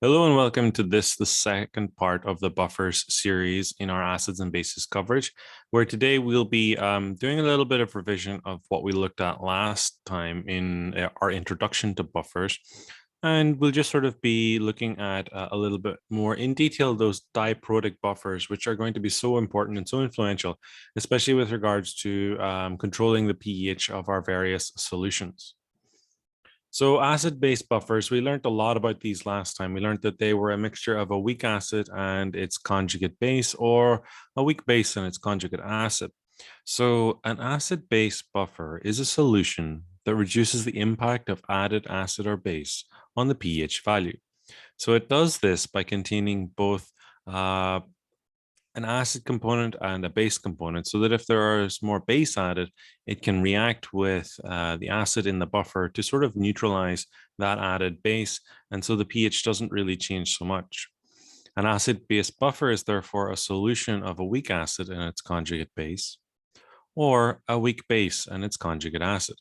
Hello and welcome to the second part of the buffers series in our acids and bases coverage, where today we'll be doing a little bit of revision of what we looked at last time in our introduction to buffers. And we'll just sort of be looking at a little bit more in detail those diprotic buffers, which are going to be so important and so influential, especially with regards to controlling the pH of our various solutions. So acid-base buffers, we learned a lot about these last time. We learned that they were a mixture of a weak acid and its conjugate base, or a weak base and its conjugate acid. So an acid-base buffer is a solution that reduces the impact of added acid or base on the pH value. So it does this by containing both an acid component and a base component, so that if there is more base added, it can react with the acid in the buffer to sort of neutralize that added base, and so the pH doesn't really change so much. An acid-base buffer is therefore a solution of a weak acid and its conjugate base, or a weak base and its conjugate acid.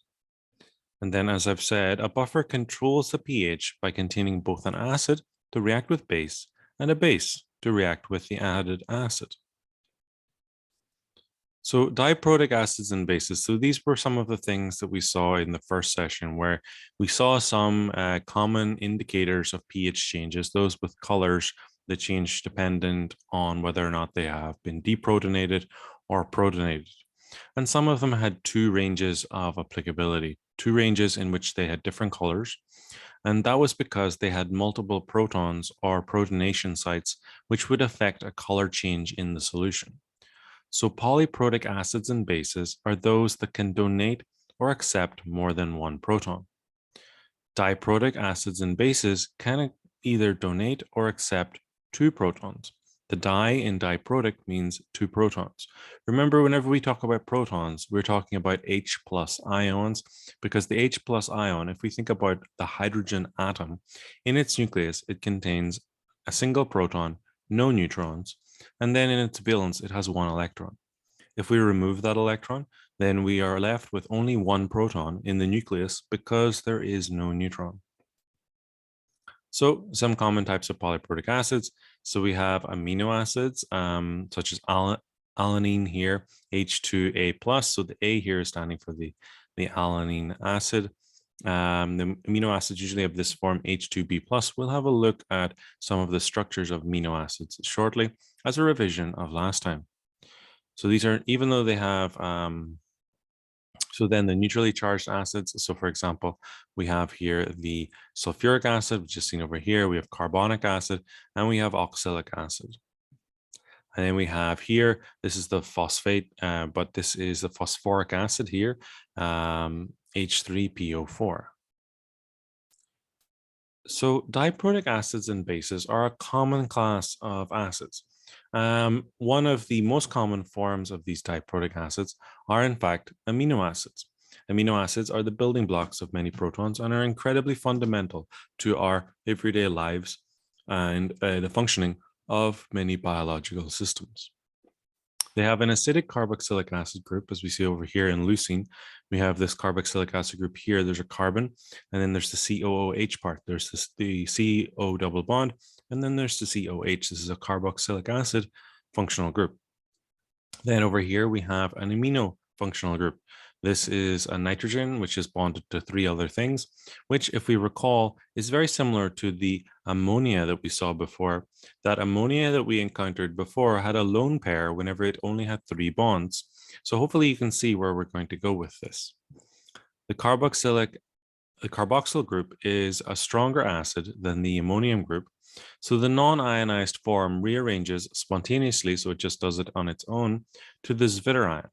And then, as I've said, a buffer controls the pH by containing both an acid to react with base and a base to react with the added acid. So diprotic acids and bases. So these were some of the things that we saw in the first session, where we saw some common indicators of pH changes, those with colors that change dependent on whether or not they have been deprotonated or protonated. And some of them had two ranges of applicability, two ranges in which they had different colors. And that was because they had multiple protons or protonation sites, which would affect a color change in the solution. So polyprotic acids and bases are those that can donate or accept more than one proton. Diprotic acids and bases can either donate or accept two protons. The di in diprotic means two protons. Remember, whenever we talk about protons, we're talking about H plus ions, because the H plus ion, if we think about the hydrogen atom, in its nucleus, it contains a single proton, no neutrons, and then in its valence, it has one electron. If we remove that electron, then we are left with only one proton in the nucleus because there is no neutron. So some common types of polyprotic acids. So we have amino acids, such as alanine here, H2A+. So the A here is standing for the alanine acid. The amino acids usually have this form H2B+. We'll have a look at some of the structures of amino acids shortly as a revision of last time. So these are, even though they have, so then the neutrally charged acids. So for example, we have here the sulfuric acid, which is seen over here. We have carbonic acid, and we have oxalic acid. And then we have here, this is the phosphate, but this is the phosphoric acid here, H3PO4. So diprotic acids and bases are a common class of acids. One of the most common forms of these diprotic acids are, in fact, amino acids. Amino acids are the building blocks of many protons and are incredibly fundamental to our everyday lives and the functioning of many biological systems. They have an acidic carboxylic acid group, as we see over here in leucine. We have this carboxylic acid group here. There's a carbon, and then there's the COOH part. There's the CO double bond, and then there's the COH. This is a carboxylic acid functional group. Then over here, we have an amino functional group. This is a nitrogen, which is bonded to three other things, which, if we recall, is very similar to the ammonia that we saw before. That ammonia that we encountered before had a lone pair whenever it only had three bonds. So hopefully you can see where we're going to go with this. The carboxyl group is a stronger acid than the ammonium group. So the non-ionized form rearranges spontaneously, so it just does it on its own, to the zwitterion,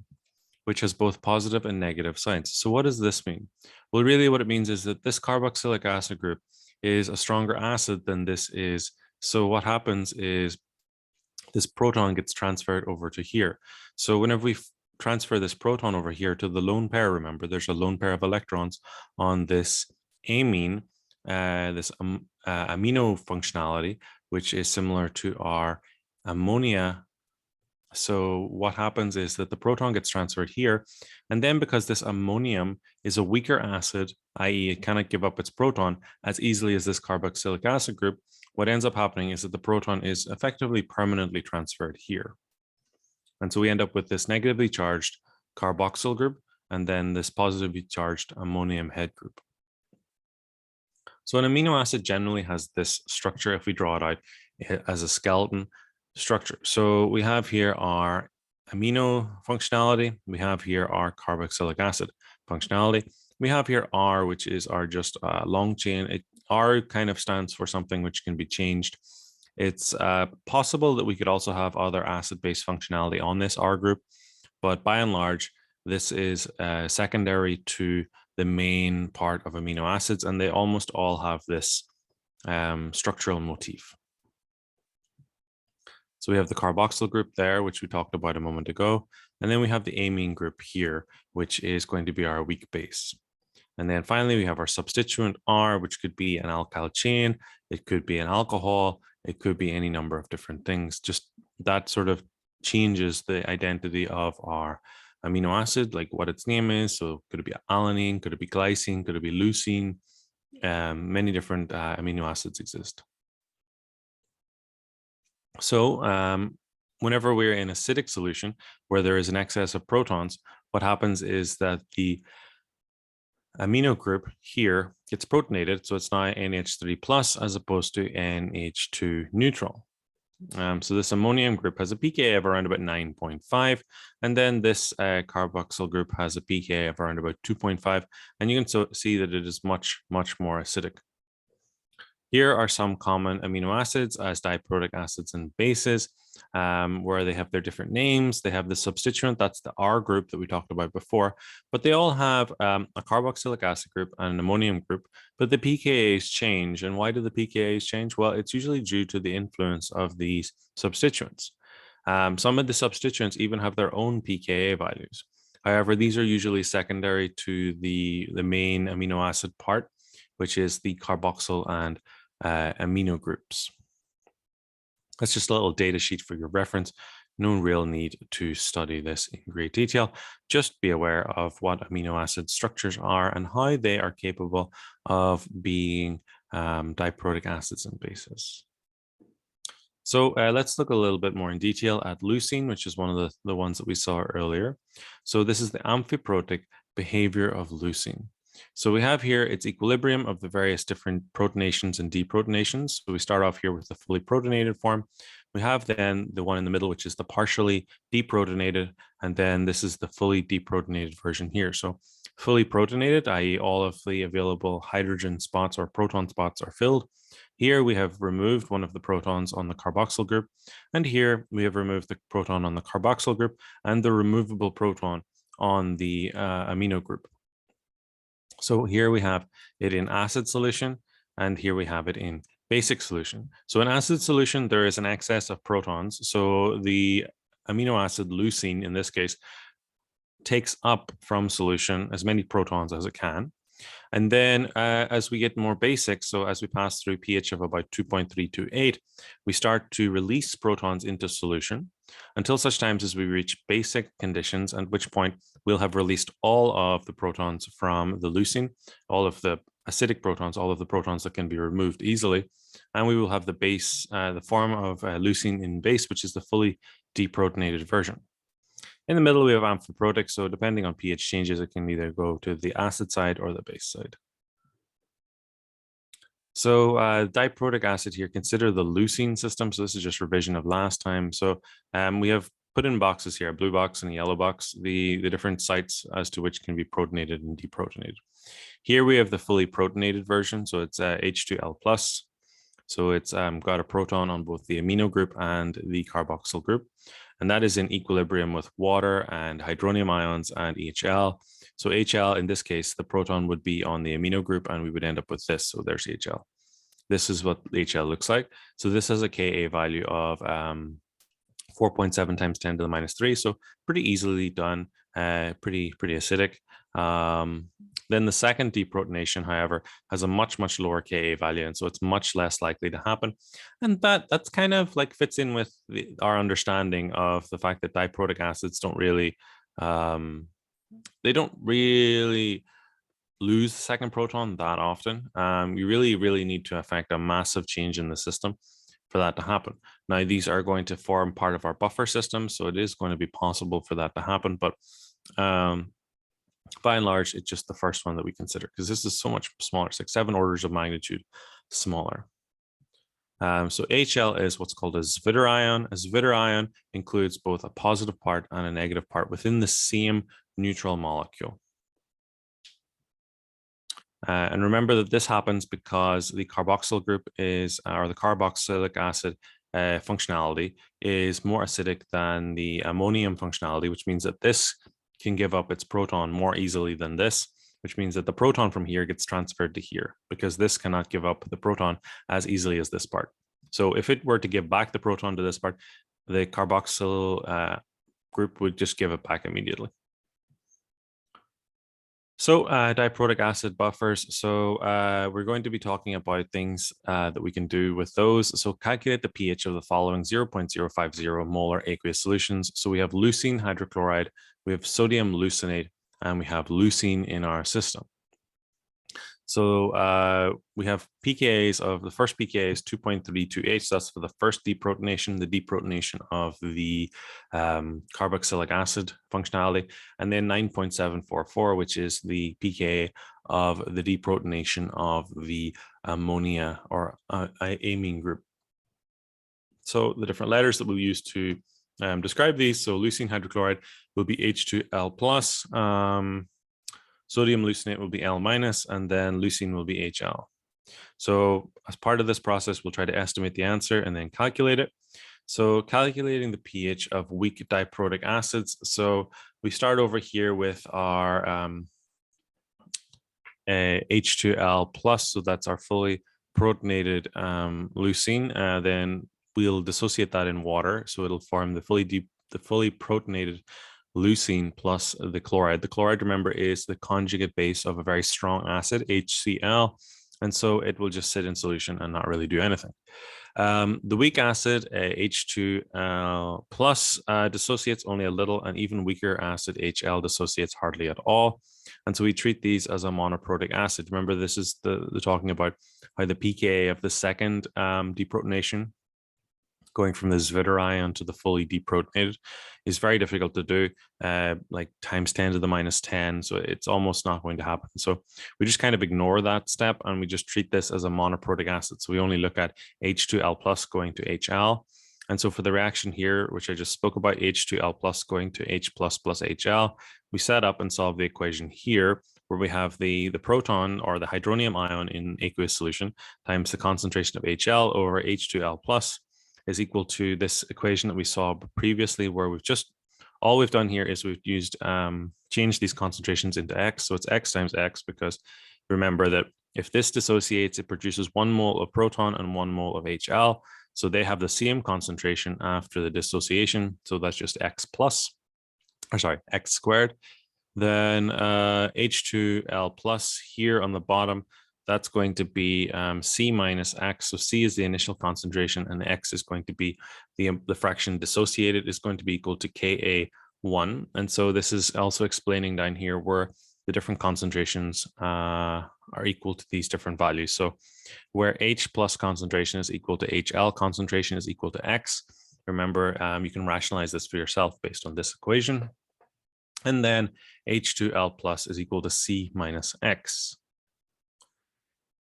which has both positive and negative signs. So what does this mean? Well, really what it means is that this carboxylic acid group is a stronger acid than this is. So what happens is this proton gets transferred over to here. So whenever we transfer this proton over here to the lone pair, remember there's a lone pair of electrons on this amine, this amino functionality, which is similar to our ammonia. So what happens is that the proton gets transferred here, and then because this ammonium is a weaker acid, i.e. it cannot give up its proton as easily as this carboxylic acid group, what ends up happening is that the proton is effectively permanently transferred here. And so we end up with this negatively charged carboxyl group and then this positively charged ammonium head group. So an amino acid generally has this structure if we draw it out as a skeleton structure. So we have here our amino functionality. We have here our carboxylic acid functionality. We have here R, which is our just long chain. R kind of stands for something which can be changed. It's possible that we could also have other acid-based functionality on this R group, but by and large, this is secondary to the main part of amino acids, and they almost all have this structural motif. So we have the carboxyl group there, which we talked about a moment ago, and then we have the amine group here, which is going to be our weak base. And then finally, we have our substituent R, which could be an alkyl chain, it could be an alcohol, it could be any number of different things. Just that sort of changes the identity of our amino acid, like what its name is. So could it be alanine, could it be glycine, could it be leucine? Many different amino acids exist. So whenever we're in acidic solution where there is an excess of protons, what happens is that the amino group here gets protonated, so it's now NH3 plus as opposed to NH2 neutral. So this ammonium group has a pKa of around about 9.5, and then this carboxyl group has a pKa of around about 2.5, and you can see that it is much, much more acidic. Here are some common amino acids as diprotic acids and bases, where they have their different names. They have the substituent, that's the R group that we talked about before, but they all have a carboxylic acid group and an ammonium group, but the pKa's change. And why do the pKa's change? Well, it's usually due to the influence of these substituents. Some of the substituents even have their own pKa values. However, these are usually secondary to the main amino acid part, which is the carboxyl and amino groups. That's just a little data sheet for your reference. No real need to study this in great detail. Just be aware of what amino acid structures are and how they are capable of being diprotic acids and bases. So let's look a little bit more in detail at leucine, which is one of the ones that we saw earlier. So this is the amphiprotic behavior of leucine. So we have here its equilibrium of the various different protonations and deprotonations. So we start off here with the fully protonated form. We have then the one in the middle, which is the partially deprotonated, and then this is the fully deprotonated version here. So fully protonated, i.e. all of the available hydrogen spots or proton spots are filled. Here we have removed one of the protons on the carboxyl group, and here we have removed the proton on the carboxyl group and the removable proton on the amino group. So here we have it in acid solution, and here we have it in basic solution. So in acid solution, there is an excess of protons. So the amino acid leucine, in this case, takes up from solution as many protons as it can. And then as we get more basic, so as we pass through pH of about 2.328, we start to release protons into solution until such times as we reach basic conditions, at which point we'll have released all of the protons from the leucine, all of the acidic protons, all of the protons that can be removed easily. And we will have the base, the form of leucine in base, which is the fully deprotonated version. In the middle, we have amphiprotic. So depending on pH changes, it can either go to the acid side or the base side. So diprotic acid here, consider the leucine system. So this is just revision of last time. So we have put in boxes here, a blue box and a yellow box, the different sites as to which can be protonated and deprotonated. Here we have the fully protonated version. So it's H2L+. So it's got a proton on both the amino group and the carboxyl group. And that is in equilibrium with water and hydronium ions and HL. So HL, in this case, the proton would be on the amino group and we would end up with this. So there's HL. This is what HL looks like. So this has a Ka value of 4.7 times 10 to the minus 3. So pretty easily done, pretty acidic. Then the second deprotonation, however, has a much lower Ka value, and so it's much less likely to happen. And that's kind of like fits in with our understanding of the fact that diprotic acids don't really lose the second proton that often. You really need to affect a massive change in the system for that to happen. Now, these are going to form part of our buffer system, so it is going to be possible for that to happen, but by and large, it's just the first one that we consider because this is so much smaller. It's like 7 orders of magnitude smaller. So HL is what's called a Zwitter ion. A Zwitter ion includes both a positive part and a negative part within the same neutral molecule. And remember that this happens because the carboxyl group is, or the carboxylic acid functionality is more acidic than the ammonium functionality, which means that this can give up its proton more easily than this, which means that the proton from here gets transferred to here because this cannot give up the proton as easily as this part. So if it were to give back the proton to this part, the carboxyl group would just give it back immediately. So diprotic acid buffers. So we're going to be talking about things that we can do with those. So calculate the pH of the following 0.050 molar aqueous solutions. So we have leucine hydrochloride, we have sodium leucinate, and we have leucine in our system. So we have pKa's of the first pKa is 2.32H. So that's for the first deprotonation, the deprotonation of the carboxylic acid functionality, and then 9.744, which is the pKa of the deprotonation of the ammonia or amine group. So the different letters that we'll use to describe these. So leucine hydrochloride will be H2L plus. Sodium leucinate will be L minus, and then leucine will be HL. So as part of this process, we'll try to estimate the answer and then calculate it. So calculating the pH of weak diprotic acids. So we start over here with our H2L plus. So that's our fully protonated leucine. Then we'll dissociate that in water. So it'll form the fully protonated leucine plus the chloride. The chloride, remember, is the conjugate base of a very strong acid, HCl. And so it will just sit in solution and not really do anything. The weak acid, H2 plus, dissociates only a little, and even weaker acid, HL, dissociates hardly at all. And so we treat these as a monoprotic acid. Remember, this is the talking about how the pKa of the second deprotonation, going from the Zwitter ion to the fully deprotonated, is very difficult to do, like times 10 to the minus 10. So it's almost not going to happen. So we just kind of ignore that step and we just treat this as a monoprotic acid. So we only look at H2L plus going to HL. And so for the reaction here, which I just spoke about, H2L plus going to H plus plus HL, we set up and solve the equation here where we have the proton or the hydronium ion in aqueous solution times the concentration of HL over H2L plus is equal to this equation that we saw previously, where all we've done here is we've used changed these concentrations into X. So it's X times X, because remember that if this dissociates, it produces 1 mole of proton and 1 mole of HL. So they have the same concentration after the dissociation. So that's just X squared. Then H2L plus here on the bottom, that's going to be C minus X. So C is the initial concentration and X is going to be the fraction dissociated is going to be equal to Ka1. And so this is also explaining down here where the different concentrations are equal to these different values. So where H plus concentration is equal to HL concentration is equal to X. Remember, you can rationalize this for yourself based on this equation. And then H2L plus is equal to C minus X.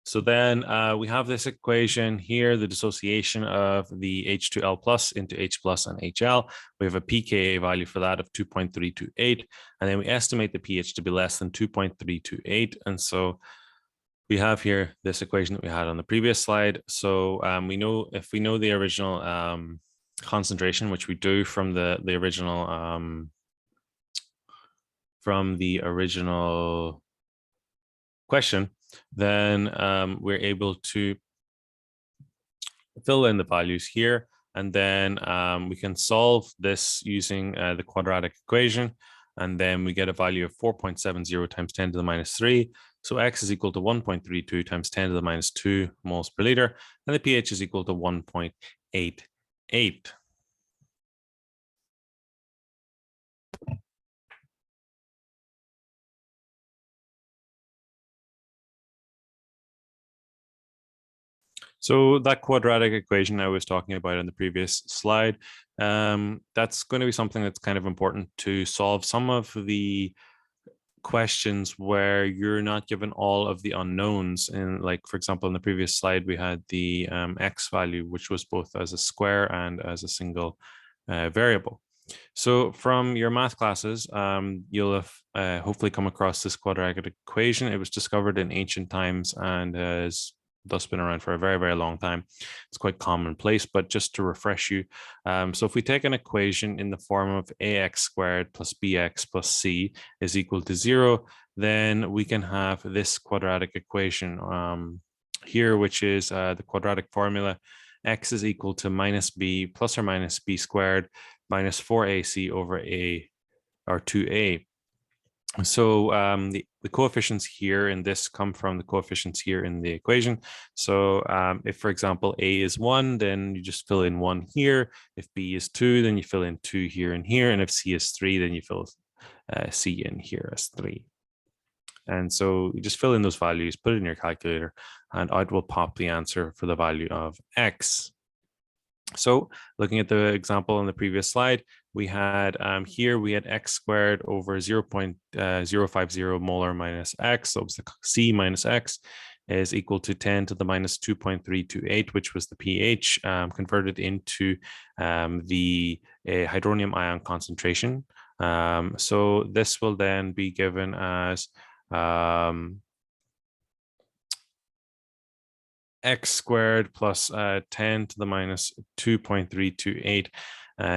So then we have this equation here, the dissociation of the H2L plus into H plus and HL. We have a pKa value for that of 2.328. And then we estimate the pH to be less than 2.328. And so we have here this equation that we had on the previous slide. So we know, if we know the original concentration, which we do from the original question, then we're able to fill in the values here, and then we can solve this using the quadratic equation, and then we get a value of 4.70 times 10 to the minus 3. So X is equal to 1.32 times 10 to the minus 2 moles per liter, and the pH is equal to 1.88. So that quadratic equation I was talking about in the previous slide, that's going to be something that's kind of important to solve some of the questions where you're not given all of the unknowns. And like, for example, in the previous slide, we had the x value, which was both as a square and as a single variable. So from your math classes, you'll have hopefully come across this quadratic equation. It was discovered in ancient times and has thus been around for a very, very long time. It's quite commonplace, but just to refresh you. So if we take an equation in the form of ax squared plus bx plus c is equal to 0, then we can have this quadratic equation here, which is the quadratic formula. X is equal to minus b plus or minus b squared minus 4ac over a or 2a. So the coefficients here in this come from the coefficients here in the equation. So if, for example, a is 1, then you just fill in 1 here. If b is 2, then you fill in 2 here and here. And if c is 3, then you fill c in here as 3. And so you just fill in those values, put it in your calculator, and out will pop the answer for the value of x. So looking at the example on the previous slide, we had here we had x squared over 0.050 molar minus x. So it was the C minus x is equal to 10 to the minus 2.328, which was the pH converted into the hydronium ion concentration. So this will then be given as x squared plus 10 to the minus 2.328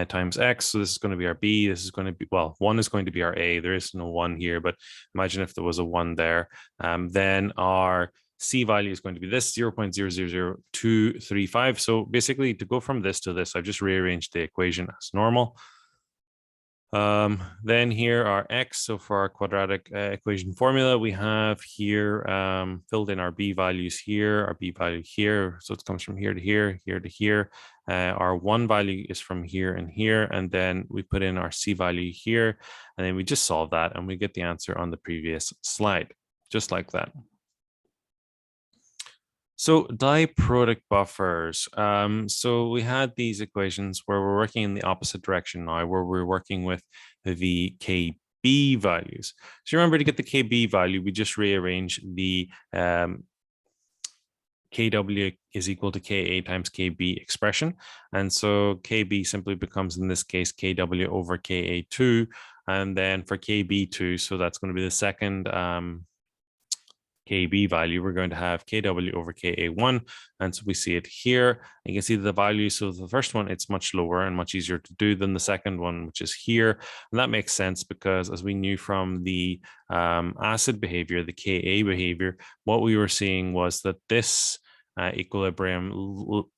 times x. So this is going to be our b. This is going to be, well, 1 is going to be our a. There is no 1 here, but imagine if there was a 1 there. Then our c value is going to be this 0.000235. So basically, to go from this to this, I've just rearranged the equation as normal. Then here are x. So for our quadratic equation formula, we have here filled in our b values here, our b value here. So it comes from here to here, here to here. Our 1 value is from here and here. And then we put in our c value here. And then we just solve that and we get the answer on the previous slide, just like that. So diprotic buffers. So we had these equations where we're working in the opposite direction now, where we're working with the Kb values. So remember, to get the Kb value, we just rearrange the Kw is equal to Ka times Kb expression. And so Kb simply becomes, in this case, Kw over Ka2. And then for Kb2, so that's going to be the second Kb value, we're going to have Kw over Ka1. And so we see it here. You can see the value. So the first one, it's much lower and much easier to do than the second one, which is here. And that makes sense because, as we knew from the acid behavior, the Ka behavior, what we were seeing was that this equilibrium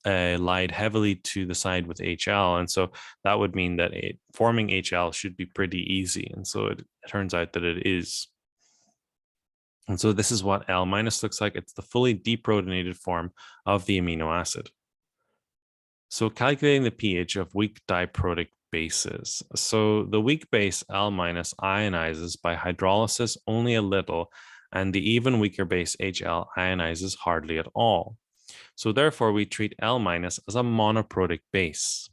lied heavily to the side with HL. And so that would mean that forming HL should be pretty easy. And so it turns out that it is. And so this is what L minus looks like. It's the fully deprotonated form of the amino acid. So calculating the pH of weak diprotic bases. So the weak base L minus ionizes by hydrolysis only a little, and the even weaker base HL ionizes hardly at all. So therefore, we treat L minus as a monoprotic base.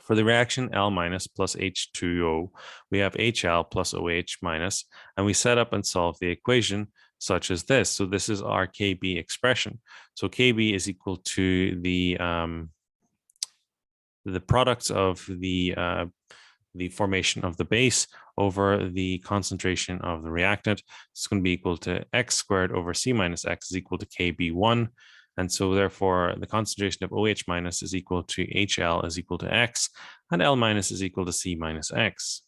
For the reaction L minus plus H2O, we have HL plus OH minus, and we set up and solve the equation such as this. So this is our Kb expression. So Kb is equal to the products of the formation of the base over the concentration of the reactant. It's going to be equal to x squared over C minus x is equal to Kb1. And so therefore, the concentration of OH minus is equal to HL is equal to X, and L minus is equal to C minus X.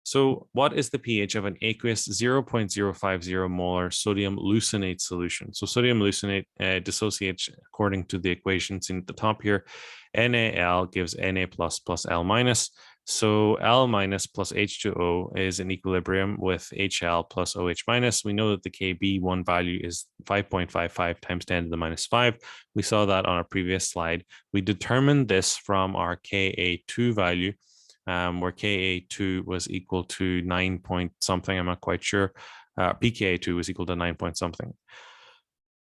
So what is the pH of an aqueous 0.050 molar sodium leucinate solution? So sodium leucinate dissociates according to the equation seen at the top here. NaL gives Na plus plus L minus. So L minus plus H2O is in equilibrium with HL plus OH minus. We know that the Kb1 value is 5.55 times 10 to the minus 5. We saw that on our previous slide. We determined this from our Ka2 value, where Ka2 was equal to 9 point something. I'm not quite sure. pKa2 was equal to 9 point something.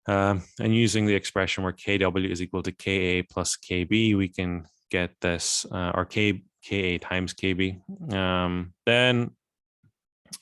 And using the expression where Kw is equal to Ka plus Kb, we can get this, or Ka times Kb. Then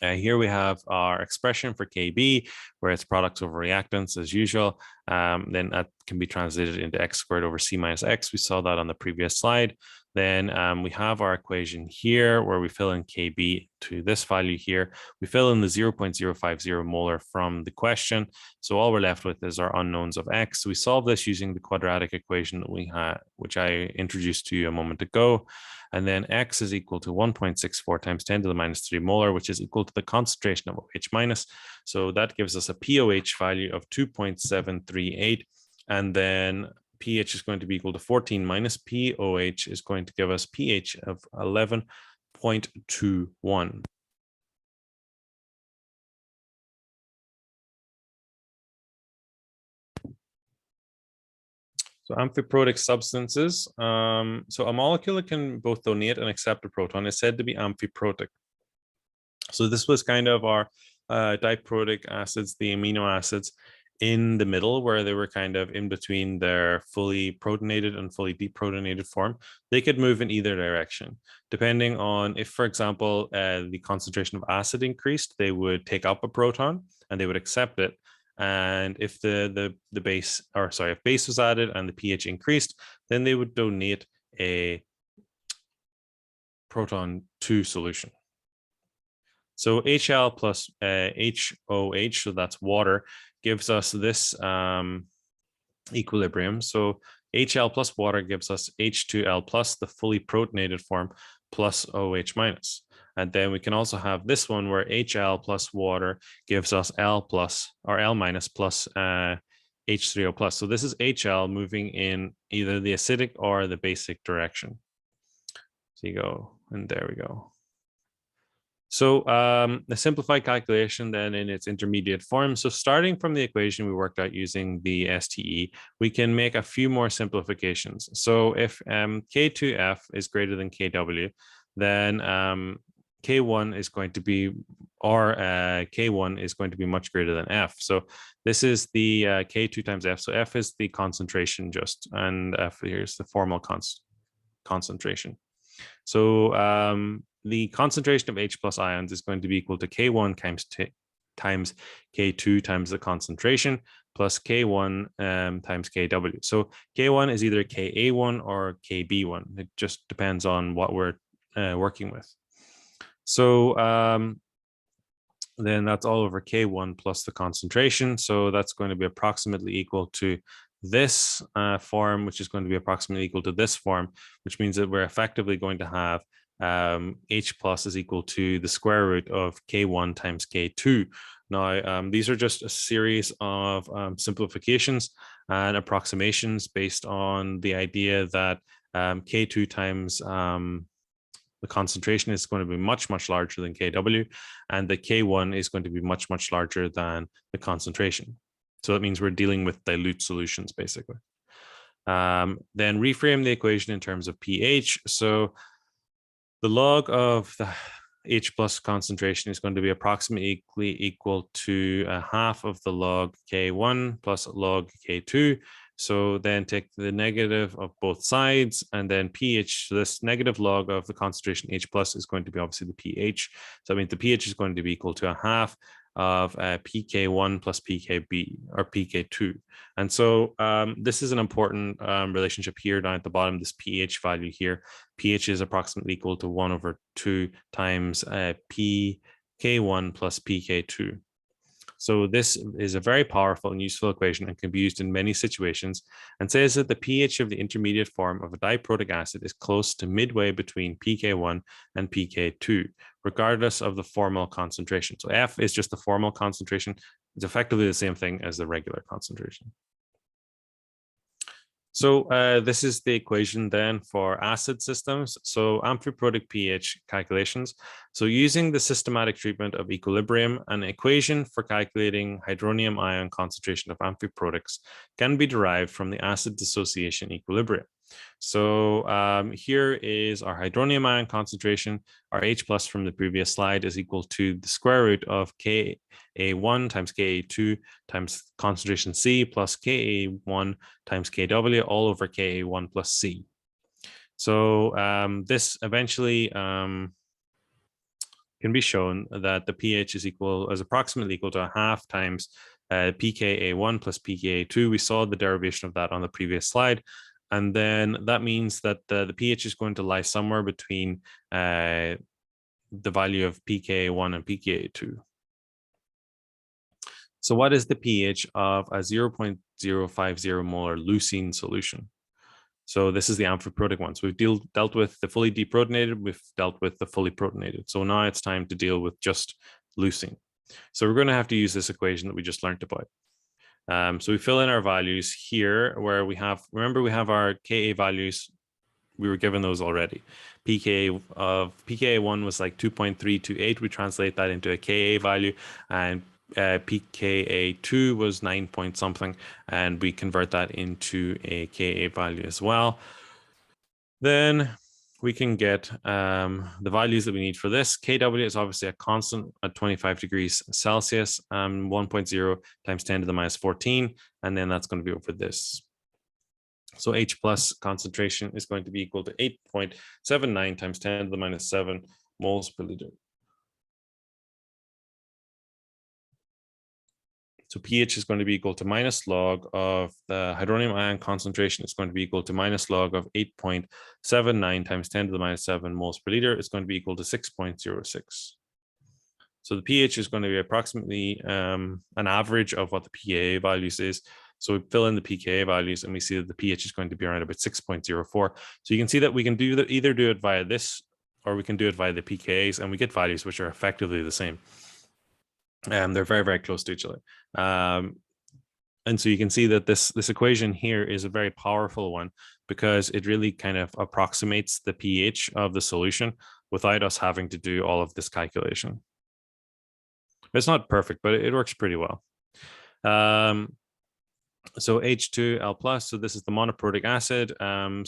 here we have our expression for Kb, where it's products over reactants as usual. Then that can be translated into x squared over c minus x. We saw that on the previous slide. Then we have our equation here where we fill in Kb to this value here. We fill in the 0.050 molar from the question. So all we're left with is our unknowns of x. We solve this using the quadratic equation that we had, which I introduced to you a moment ago. And then x is equal to 1.64 times 10 to the minus 3 molar, which is equal to the concentration of OH minus. So that gives us a pOH value of 2.738. And then pH is going to be equal to 14 minus pOH is going to give us pH of 11.21. So amphiprotic substances. So a molecule that can both donate and accept a proton is said to be amphiprotic. So this was kind of our diprotic acids, the amino acids in the middle, where they were kind of in between their fully protonated and fully deprotonated form. They could move in either direction, depending on if, for example, the concentration of acid increased, they would take up a proton and they would accept it. And if the base, or sorry, if base was added and the pH increased, then they would donate a proton to solution. So HL plus HOH, so that's water, gives us this equilibrium. So HL plus water gives us H2L plus, the fully protonated form, plus OH minus. And then we can also have this one where HL plus water gives us L plus or L minus plus H3O plus. So this is HL moving in either the acidic or the basic direction. So you go, and there we go. So the simplified calculation then in its intermediate form. So starting from the equation we worked out using the STE, we can make a few more simplifications. So if K2F is greater than KW, then K1 is going to be, or K1 is going to be much greater than F. So this is the K2 times F. So F is the concentration just, and F here's the formal concentration. So the concentration of H plus ions is going to be equal to K1 times K2 times the concentration plus K1 times KW. So K1 is either Ka1 or Kb1. It just depends on what we're working with. So then that's all over K1 plus the concentration. So that's going to be approximately equal to this form, which is going to be approximately equal to this form, which means that we're effectively going to have H plus is equal to the square root of K1 times K2. Now, these are just a series of simplifications and approximations based on the idea that K2 times the concentration is going to be much, much larger than Kw, and the K1 is going to be much, much larger than the concentration. So that means we're dealing with dilute solutions, basically. Then reframe the equation in terms of pH. So the log of the H plus concentration is going to be approximately equal to half of the log K1 plus log K2. So then take the negative of both sides, and then pH, so this negative log of the concentration H plus is going to be obviously the pH. So that means the pH is going to be equal to a half of pK1 plus pKb or pK2. And so this is an important relationship here down at the bottom, this pH value here. pH is approximately equal to 1/2 times pK1 plus pK2. So this is a very powerful and useful equation and can be used in many situations, and says that the pH of the intermediate form of a diprotic acid is close to midway between pK1 and pK2, regardless of the formal concentration. So F is just the formal concentration. It's effectively the same thing as the regular concentration. So this is the equation then for acid systems. So amphiprotic pH calculations. So using the systematic treatment of equilibrium, an equation for calculating hydronium ion concentration of amphiprotics can be derived from the acid dissociation equilibrium. So here is our hydronium ion concentration. Our H plus from the previous slide is equal to the square root of Ka1 times Ka2 times concentration C plus Ka1 times Kw all over Ka1 plus C. So this eventually can be shown that the pH is approximately equal to a half times pKa1 plus pKa2. We saw the derivation of that on the previous slide. And then that means that the pH is going to lie somewhere between the value of pKa1 and pKa2. So what is the pH of a 0.050 molar leucine solution? So this is the amphiprotic one. So we've dealt with the fully deprotonated, we've dealt with the fully protonated. So now it's time to deal with just leucine. So we're going to have to use this equation that we just learned about. So we fill in our values here where we have, remember we have our Ka values, we were given those already. pKa1 was like 2.328. We translate that into a Ka value, and pKa2 was 9 point something, and we convert that into a Ka value as well. Then we can get the values that we need for this. Kw is obviously a constant at 25 degrees Celsius, 1.0 times 10 to the minus 14, and then that's going to be over this. So H plus concentration is going to be equal to 8.79 times 10 to the minus 7 moles per liter. So pH is going to be equal to minus log of the hydronium ion concentration is going to be equal to minus log of 8.79 times 10 to the minus 7 moles per liter. It's going to be equal to 6.06. So the pH is going to be approximately an average of what the pKa values is. So we fill in the pKa values and we see that the pH is going to be around about 6.04. So you can see that we can either do it via this or we can do it via the pKa's, and we get values which are effectively the same. They're very, very close to each other. And so you can see that this equation here is a very powerful one because it really kind of approximates the pH of the solution without us having to do all of this calculation. It's not perfect, but it works pretty well. So H2L plus, so this is the monoprotic acid.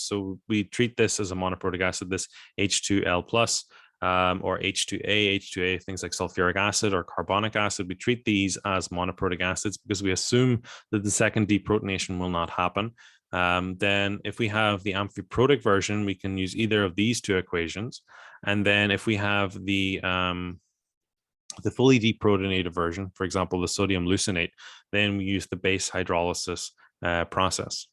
So we treat this as a monoprotic acid, this H2L plus. Or H2A, things like sulfuric acid or carbonic acid. We treat these as monoprotic acids because we assume that the second deprotonation will not happen. Then if we have the amphiprotic version, we can use either of these two equations. And then if we have the fully deprotonated version, for example, the sodium leucinate, then we use the base hydrolysis process.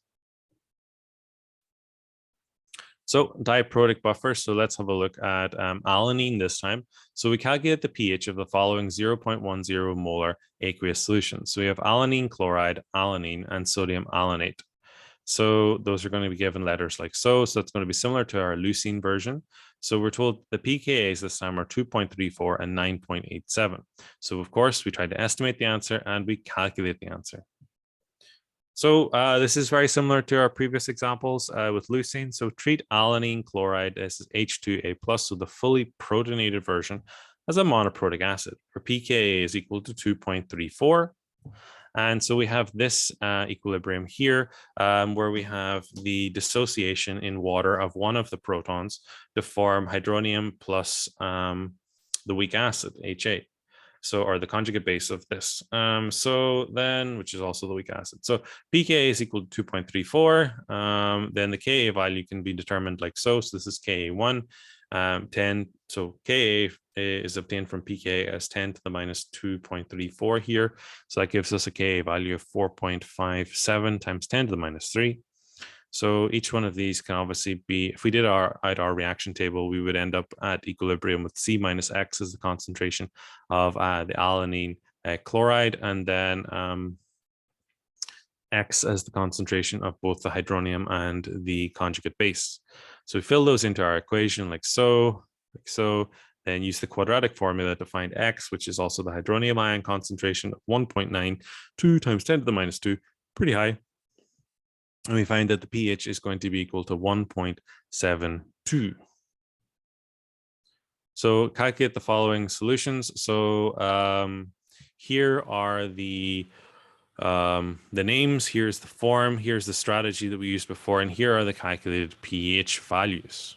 So diprotic buffers. So let's have a look at alanine this time. So we calculate the pH of the following 0.10 molar aqueous solutions. So we have alanine chloride, alanine, and sodium alanate. So those are going to be given letters like so. So it's going to be similar to our leucine version. So we're told the pKa's this time are 2.34 and 9.87. So of course we try to estimate the answer and we calculate the answer. So this is very similar to our previous examples with leucine. So treat alanine chloride as H2A plus, so the fully protonated version, as a monoprotic acid, where pKa is equal to 2.34. And so we have this equilibrium here where we have the dissociation in water of one of the protons to form hydronium plus the weak acid, HA. So, or the conjugate base of this. So then, which is also the weak acid. So pKa is equal to 2.34. Then the Ka value can be determined like so. So this is Ka1, 10. So Ka is obtained from pK as 10 to the minus 2.34 here. So that gives us a Ka value of 4.57 times 10 to the minus 3. So each one of these can obviously be, if we did our reaction table, we would end up at equilibrium with C minus X as the concentration of the alanine chloride, and then X as the concentration of both the hydronium and the conjugate base. So we fill those into our equation like so, then use the quadratic formula to find X, which is also the hydronium ion concentration of 1.92 times 10 to the minus 2, pretty high. And we find that the pH is going to be equal to 1.72. So calculate the following solutions. So here are the the names, here's the form, here's the strategy that we used before, and here are the calculated pH values.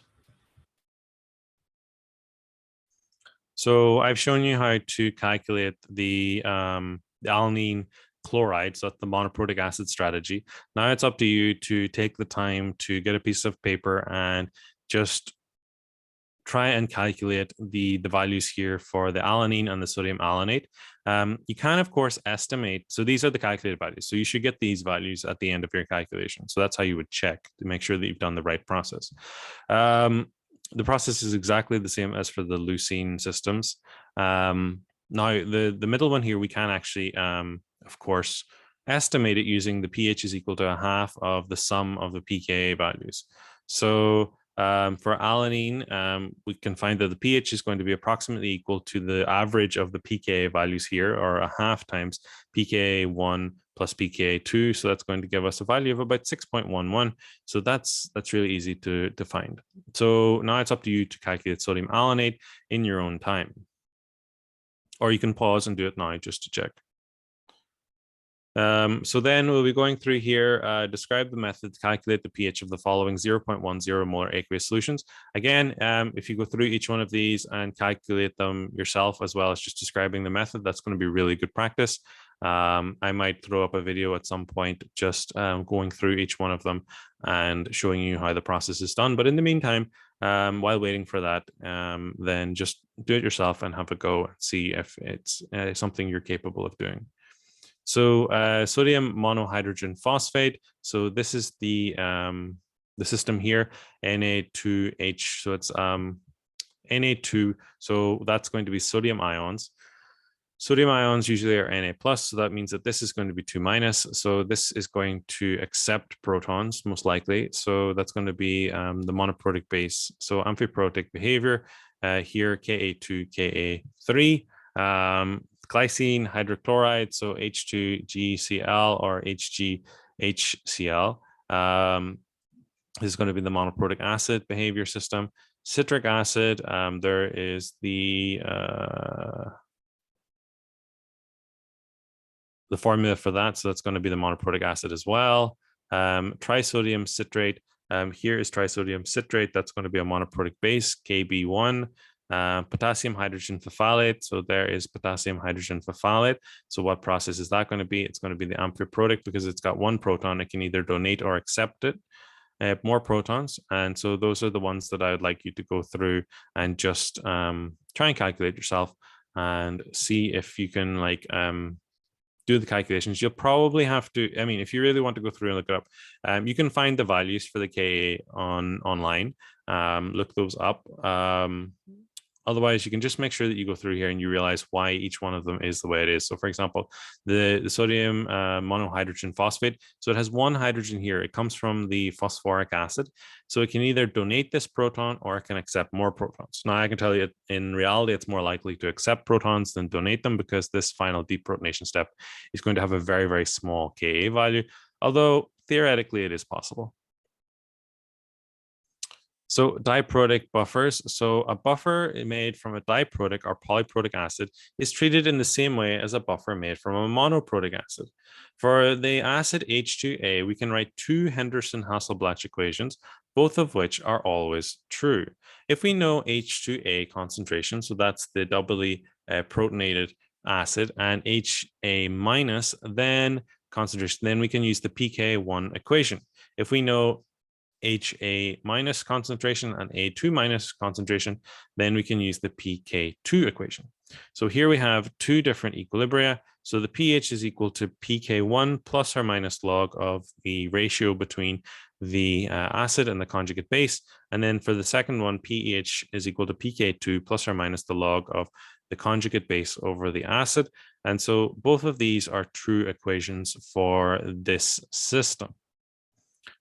So I've shown you how to calculate the alanine chloride, so that's the monoprotic acid strategy. Now it's up to you to take the time to get a piece of paper and just try and calculate the values here for the alanine and the sodium alanate. You can, of course, estimate. So these are the calculated values. So you should get these values at the end of your calculation. So that's how you would check to make sure that you've done the right process. The process is exactly the same as for the leucine systems. Now, the middle one here, we can actually, of course, estimate it using the pH is equal to a half of the sum of the pKa values. So for alanine, we can find that the pH is going to be approximately equal to the average of the pKa values here, or a half times pKa1 plus pKa2. So that's going to give us a value of about 6.11. So that's really easy to find. So now it's up to you to calculate sodium alanate in your own time. Or you can pause and do it now just to check. So then we'll be going through here, describe the method to calculate the pH of the following 0.10 molar aqueous solutions. Again, if you go through each one of these and calculate them yourself, as well as just describing the method, that's going to be really good practice. I might throw up a video at some point just going through each one of them and showing you how the process is done. But in the meantime, while waiting for that, then just do it yourself and have a go and see if it's something you're capable of doing. So sodium monohydrogen phosphate. So this is the system here, Na2H. So it's Na2. So that's going to be sodium ions. Sodium ions usually are Na plus, so that means that this is going to be 2 minus. So this is going to accept protons most likely. So that's going to be the monoprotic base. So amphiprotic behavior here, Ka2, Ka3. Glycine hydrochloride, so H2GCl or HgHCl. This is going to be the monoprotic acid behavior system. Citric acid, there is the formula for that, so that's going to be the monoprotic acid as well. Trisodium citrate, here is trisodium citrate, that's going to be a monoprotic base, Kb1. Potassium hydrogen fifalate. So there is potassium hydrogen fifalate. So what process is that going to be? It's going to be the amphiprotic, because it's got one proton. It can either donate or accept it, more protons. And so those are the ones that I would like you to go through and just try and calculate yourself and see if you can do the calculations. You'll probably have to, I mean, if you really want to go through and look it up, you can find the values for the Ka online, look those up. Otherwise, you can just make sure that you go through here and you realize why each one of them is the way it is. So for example, the sodium monohydrogen phosphate, so it has one hydrogen here. It comes from the phosphoric acid. So it can either donate this proton or it can accept more protons. Now I can tell you in reality, it's more likely to accept protons than donate them, because this final deprotonation step is going to have a very, very small Ka value, although theoretically it is possible. So diprotic buffers. So a buffer made from a diprotic or polyprotic acid is treated in the same way as a buffer made from a monoprotic acid. For the acid H2A, we can write two Henderson-Hasselbatch equations, both of which are always true. If we know H2A concentration, so that's the doubly protonated acid, and HA minus, then concentration, then we can use the pK1 equation. If we know HA minus concentration and A2 minus concentration, then we can use the pK2 equation. So here we have two different equilibria. So the pH is equal to pK1 plus or minus log of the ratio between the acid and the conjugate base. And then for the second one, pH is equal to pK2 plus or minus the log of the conjugate base over the acid. And so both of these are true equations for this system.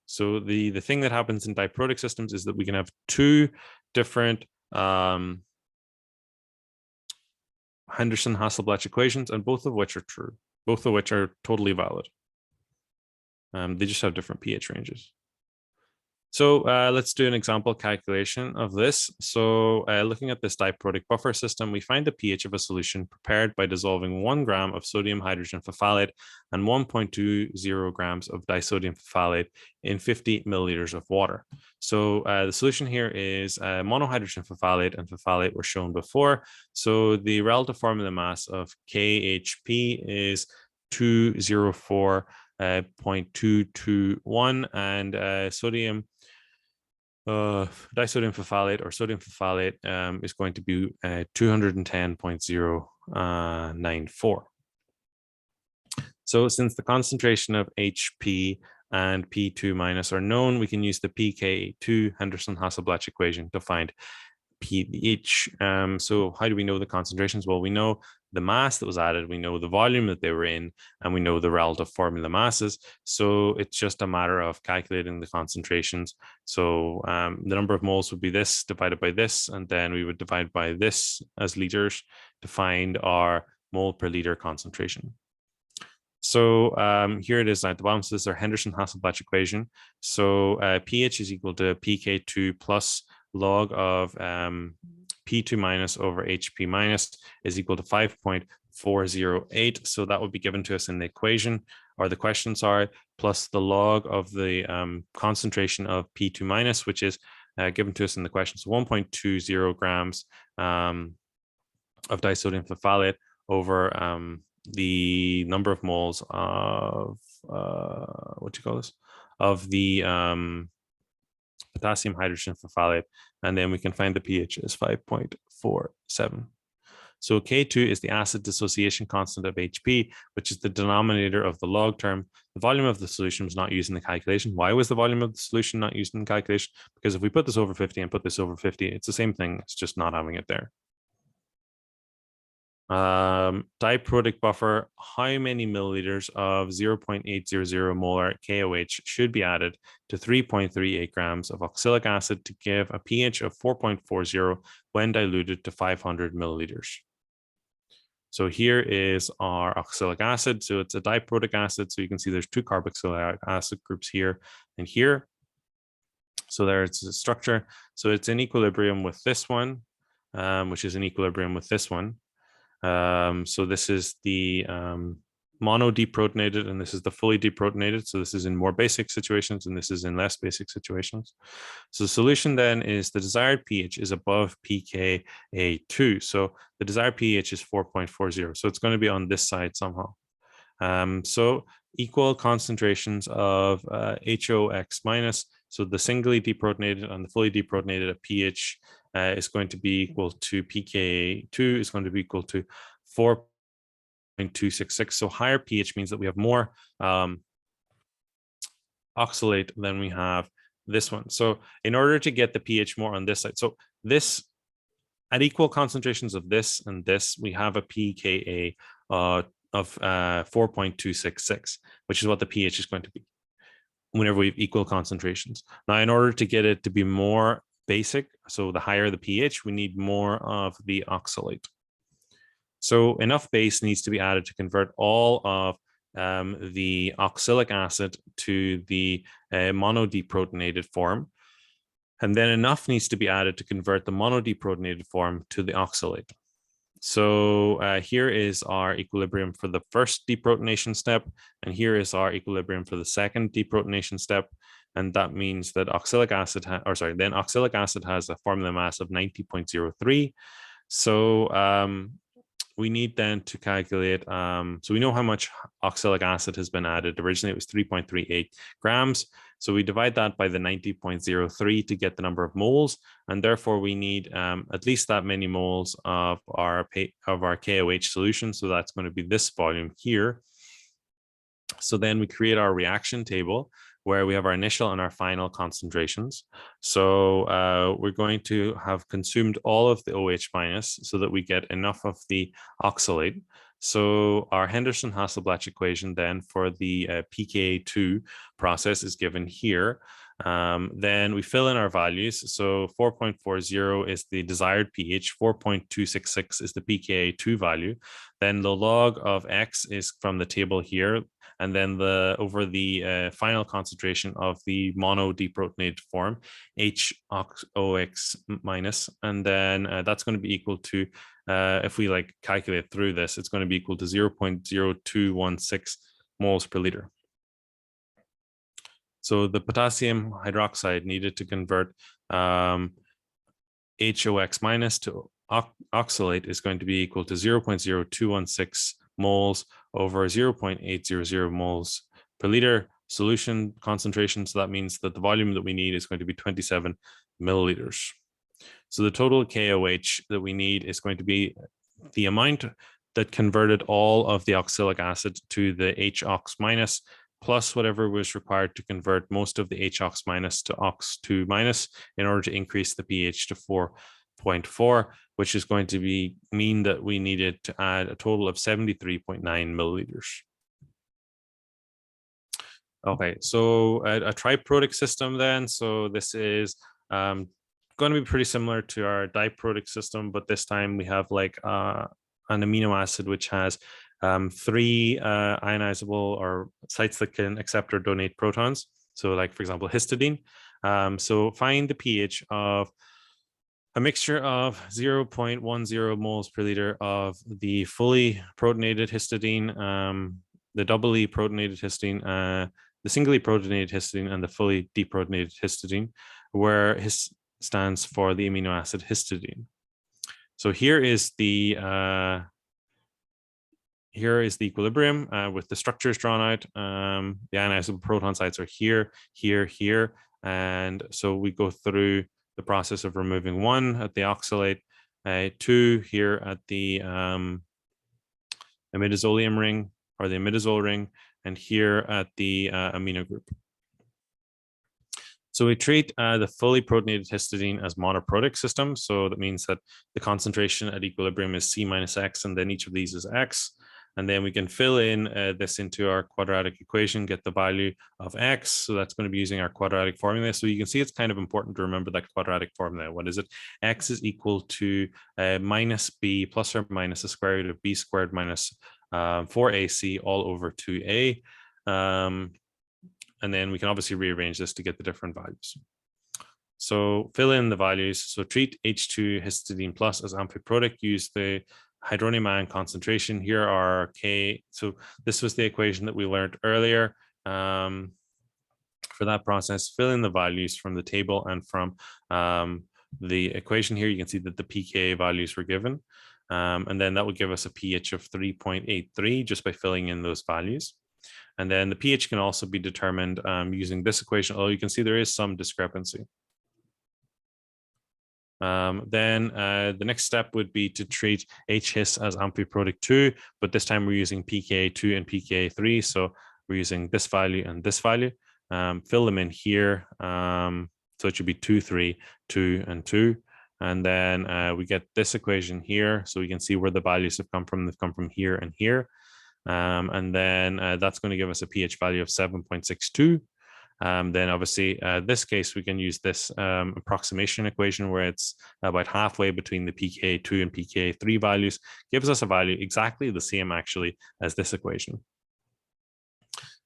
So the thing that happens in diprotic systems is that we can have two different Henderson-Hasselbatch equations, and both of which are true, both of which are totally valid. They just have different pH ranges. So let's do an example calculation of this. So looking at this diprotic buffer system, we find the pH of a solution prepared by dissolving 1 gram of sodium hydrogen phthalate and 1.20 grams of disodium phthalate in 50 milliliters of water. So the solution here is monohydrogen phthalate and phthalate were shown before. So the relative formula mass of KHP is 204.221 and sodium disodium phthalate or sodium phthalate is going to be 210.094. So since the concentration of HP and P2 minus are known, we can use the pK2 Henderson-Hasselbatch equation to find pH. So how do we know the concentrations? Well, we know the mass that was added, we know the volume that they were in, and we know the relative formula masses. So it's just a matter of calculating the concentrations. So the number of moles would be this divided by this, and then we would divide by this as liters to find our mole per liter concentration. So here it is at the bottom. So this is our Henderson-Hasselbatch equation. So pH is equal to pK2 plus log of P2 minus over HP minus is equal to 5.408. So that would be given to us in the equation, or the question, sorry, plus the log of the concentration of P2 minus, which is given to us in the question. So 1.20 grams of disodium phthalate over the number of moles of of the potassium hydrogen phthalate, and then we can find the pH is 5.47. So K2 is the acid dissociation constant of HP, which is the denominator of the log term. The volume of the solution was not used in the calculation. Why was the volume of the solution not used in the calculation? Because if we put this over 50 and put this over 50, it's the same thing. It's just not having it there. Diprotic buffer, how many milliliters of 0.800 molar KOH should be added to 3.38 grams of oxalic acid to give a pH of 4.40 when diluted to 500 milliliters? So here is our oxalic acid. So it's a diprotic acid. So you can see there's 2 carboxylic acid groups here and here. So there's a structure. So it's in equilibrium with this one, which is in equilibrium with this one. So this is the mono deprotonated, and this is the fully deprotonated. So this is in more basic situations, and this is in less basic situations. So the solution then is the desired pH is above pKa2. So the desired pH is 4.40. So it's going to be on this side somehow. So equal concentrations of HOX minus. So the singly deprotonated and the fully deprotonated at pH is going to be equal to pKa2 is going to be equal to 4.266. So higher pH means that we have more oxalate than we have this one. So in order to get the pH more on this side, so this at equal concentrations of this and this, we have a pKa of 4.266, which is what the pH is going to be whenever we have equal concentrations. Now, in order to get it to be more basic, so the higher the pH, we need more of the oxalate. So enough base needs to be added to convert all of the oxalic acid to the monodeprotonated form. And then enough needs to be added to convert the monodeprotonated form to the oxalate. So here is our equilibrium for the first deprotonation step, and here is our equilibrium for the second deprotonation step. And that means that oxalic acid, then oxalic acid has a formula mass of 90.03. So we need then to calculate, so we know how much oxalic acid has been added. Originally, it was 3.38 grams. So we divide that by the 90.03 to get the number of moles, and therefore we need at least that many moles of our KOH solution. So that's going to be this volume here. So then we create our reaction table where we have our initial and our final concentrations. So we're going to have consumed all of the OH minus so that we get enough of the oxalate. So our Henderson-Hasselbatch equation then for the pKa2 process is given here. Then we fill in our values. So 4.40 is the desired pH, 4.266 is the pKa2 value. Then the log of X is from the table here. and then over the final concentration of the mono deprotonated form, HOX minus, and then that's going to be equal to, if we like calculate through this, it's going to be equal to 0.0216 moles per liter. So the potassium hydroxide needed to convert HOX minus to oxalate is going to be equal to 0.0216 moles over 0.800 moles per liter solution concentration. So that means that the volume that we need is going to be 27 milliliters. So the total KOH that we need is going to be the amount that converted all of the oxalic acid to the HOX minus, plus whatever was required to convert most of the HOX minus to OX2 minus in order to increase the pH to 4.4, which is going to mean that we needed to add a total of 73.9 milliliters. Okay, so a triprotic system then. So this is going to be pretty similar to our diprotic system, but this time we have like an amino acid which has 3 ionizable or sites that can accept or donate protons. So like, for example, histidine. So find the pH of a mixture of 0.10 moles per liter of the fully protonated histidine, the doubly protonated histidine, the singly protonated histidine, and the fully deprotonated histidine, where his stands for the amino acid histidine. So here is the equilibrium with the structures drawn out. The ionizable proton sites are here, here, here. And so we go through the process of removing 1 at the oxalate, 2 here at the imidazolium ring or the imidazole ring, and here at the amino group. So we treat the fully protonated histidine as monoprotic system. So that means that the concentration at equilibrium is C minus X, and then each of these is X. And then we can fill in this into our quadratic equation, get the value of X. So that's going to be using our quadratic formula. So you can see it's kind of important to remember that quadratic formula. What is it? X is equal to minus B plus or minus the square root of B squared minus 4AC all over 2A. And then we can obviously rearrange this to get the different values. So fill in the values. So treat H2 histidine plus as amphiprotic, use the hydronium ion concentration. Here are K. So this was the equation that we learned earlier. For that process, fill in the values from the table and from the equation here. You can see that the pKa values were given. And then that would give us a pH of 3.83 just by filling in those values. And then the pH can also be determined using this equation, although you can see there is some discrepancy. Then the next step would be to treat HHIS as amphiprotic 2, but this time we're using pKa2 and pKa3. So we're using this value and this value. Fill them in here. So it should be 2, 3, 2, and 2. And then we get this equation here. So we can see where the values have come from. They've come from here and here. And then that's going to give us a pH value of 7.62. Then obviously this case, we can use this approximation equation where it's about halfway between the pKa2 and pKa3 values, gives us a value exactly the same actually as this equation.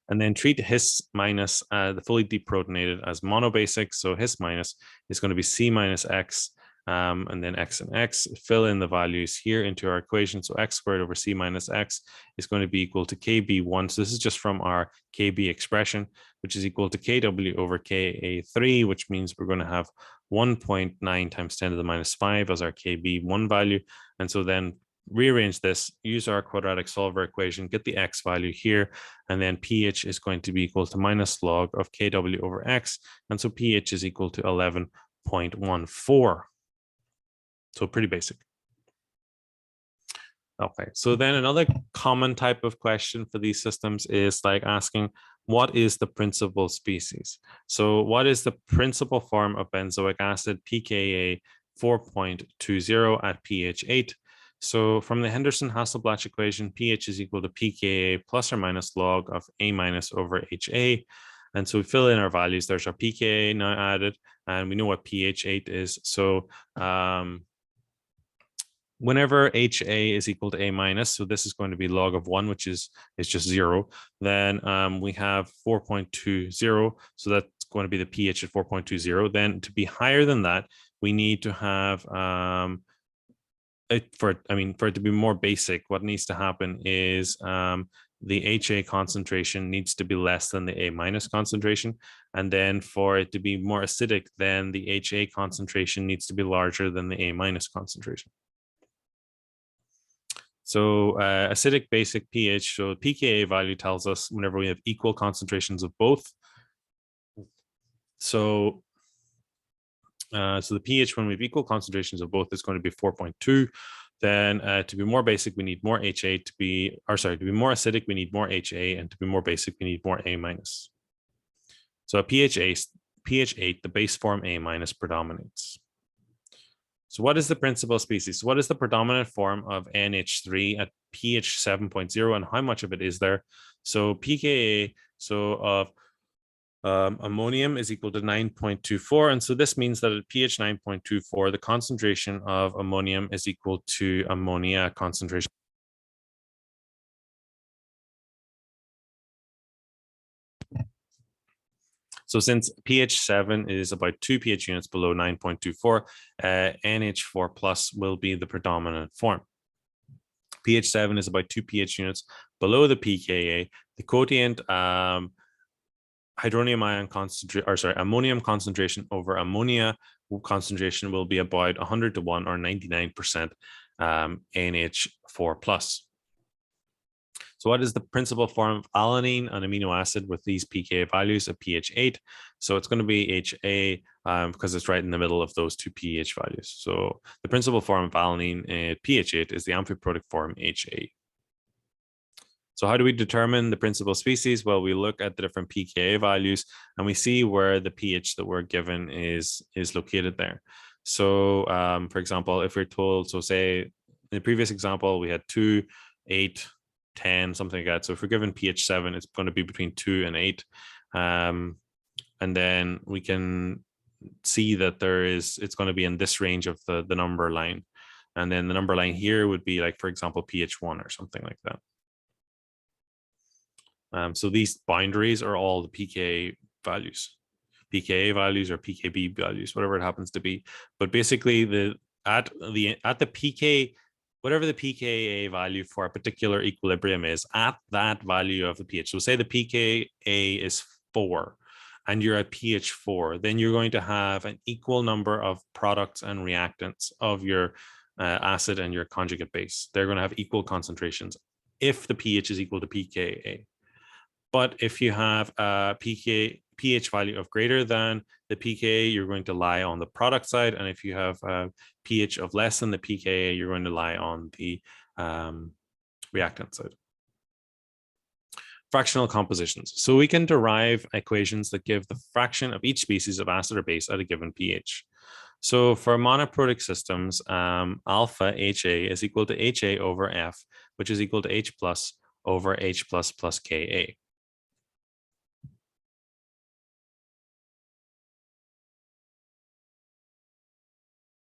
And then treat His minus the fully deprotonated as monobasic. So His minus is going to be C minus X, and then X and X. Fill in the values here into our equation. So X squared over C minus X is going to be equal to KB1. So this is just from our KB expression, which is equal to KW over KA3, which means we're going to have 1.9 times 10 to the minus 5 as our KB1 value. And so then rearrange this, use our quadratic solver equation, get the X value here, and then pH is going to be equal to minus log of KW over X. And so pH is equal to 11.14. So pretty basic. Okay, so then another common type of question for these systems is like asking, what is the principal species? So what is the principal form of benzoic acid, pKa 4.20 at pH 8? So from the Henderson-Hasselbatch equation, pH is equal to pKa plus or minus log of A minus over HA. And so we fill in our values. There's our pKa now added, and we know what pH 8 is. So whenever HA is equal to A minus, so this is going to be log of 1, which is just 0, then we have 4.20, so that's going to be the pH at 4.20. Then to be higher than that, we need to have, for it to be more basic, what needs to happen is the HA concentration needs to be less than the A minus concentration. And then for it to be more acidic, then the HA concentration needs to be larger than the A minus concentration. So acidic basic pH, so pKa value tells us whenever we have equal concentrations of both. So the pH when we have equal concentrations of both is going to be 4.2. Then to be more basic, we need more HA. To be more acidic, we need more HA, and to be more basic, we need more A minus. So at pH 8, the base form A minus predominates. So what is the principal species? So what is the predominant form of NH3 at pH 7.0, and how much of it is there? So pKa, of ammonium is equal to 9.24. And so this means that at pH 9.24, the concentration of ammonium is equal to ammonia concentration. So since pH 7 is about 2 pH units below 9.24, NH4 plus will be the predominant form. pH 7 is about 2 pH units below the pKa. The quotient ammonium concentration over ammonia concentration will be about 100 to 1 or 99% NH4 plus. So what is the principal form of alanine, an amino acid with these pKa values at pH 8? So it's going to be HA because it's right in the middle of those two pH values. So the principal form of alanine at pH 8 is the amphiprotic form HA. So how do we determine the principal species? Well, we look at the different pKa values and we see where the pH that we're given is located there. So for example, if we're told, so say in the previous example, we had 2, 8, 10, something like that. So if we're given pH 7, it's going to be between 2 and 8. And then we can see that it's going to be in this range of the number line. And then the number line here would be like, for example, pH 1 or something like that. So these boundaries are all the pKa values or pKb values, whatever it happens to be. But basically at the pK, whatever the pKa value for a particular equilibrium is, at that value of the pH. So say the pKa is 4 and you're at pH 4, then you're going to have an equal number of products and reactants of your acid and your conjugate base. They're going to have equal concentrations if the pH is equal to pKa. But if you have a pH value of greater than the pKa, you're going to lie on the product side. And if you have a pH of less than the pKa, you're going to lie on the reactant side. Fractional compositions. So we can derive equations that give the fraction of each species of acid or base at a given pH. So for monoprotic systems, alpha HA is equal to HA over F, which is equal to H plus over H plus plus Ka.